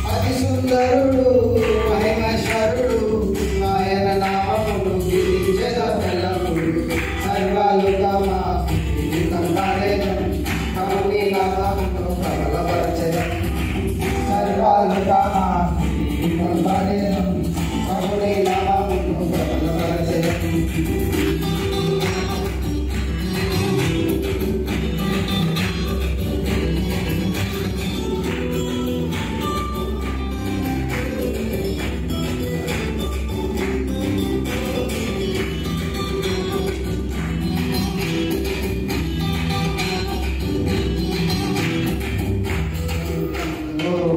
అతి సుందరుడు మహిమేశ్వరుడు ఆయన నామమును కీర్తించెదమెల్లప్పుడు సర్వలోకమా కంపడేదం ప్రభుని నామమును ప్రబలపరచెదం సర్వలోకమా కంపడేదం ప్రభుని నామమును ప్రబలపరచెదం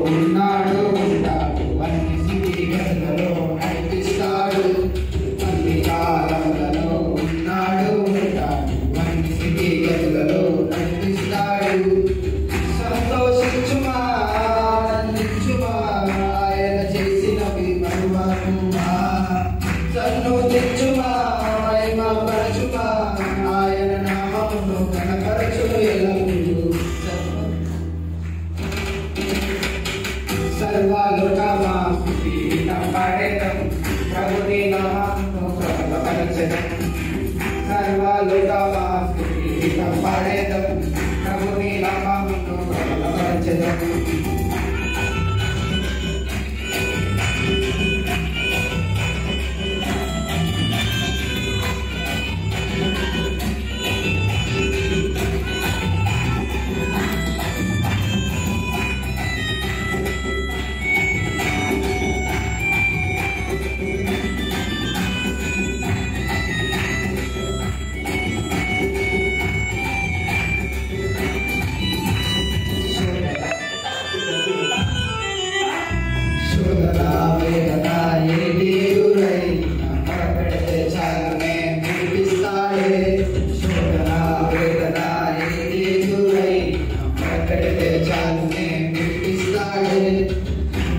ఉన్నాడు ఉంటాడు అన్ని స్థితిగతులలో నడిపిస్తాడు అన్ని కాలములలో ఉన్నాడు ఉంటాడు అన్ని స్థితిగతులలో నడిపిస్తాడు సంతోషించుమా ఆనందించుమా ఆయన చేసినవి మరువకుమా సన్నుతించుమా మహిమపరచుమా ఆయన నామమును కనపరచు ఎల్లప్పుడూ సర్వలోకమా కంపడేదం ప్రభుని నామమును ప్రబలపరచెదం సర్వలోకమా కంపడేదం ప్రభుని నామమును ప్రబలపరచెదం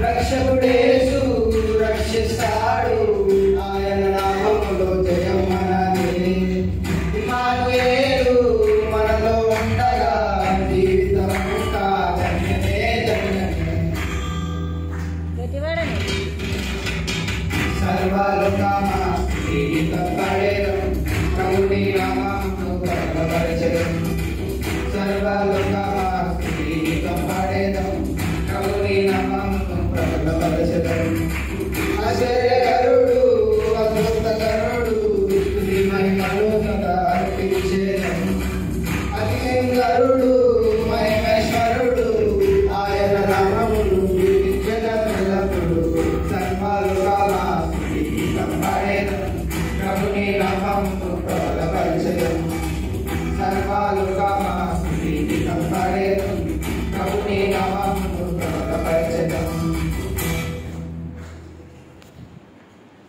రక్షకుడేసు రక్షిస్తాడు ఆయన నామములో జయం మనది ఇమ్మానుయేలు మనలో ఉండగా జీవితం ధన్యమే ధన్యమే సర్వలోకమా కంపడేదం ప్రభుని నామమును ప్రబలపరచెదం సర్వలోకమా కంపడేదం ప్రభుని నామమును ప్రబలపరచెదం ఆశ్చర్యకరుడు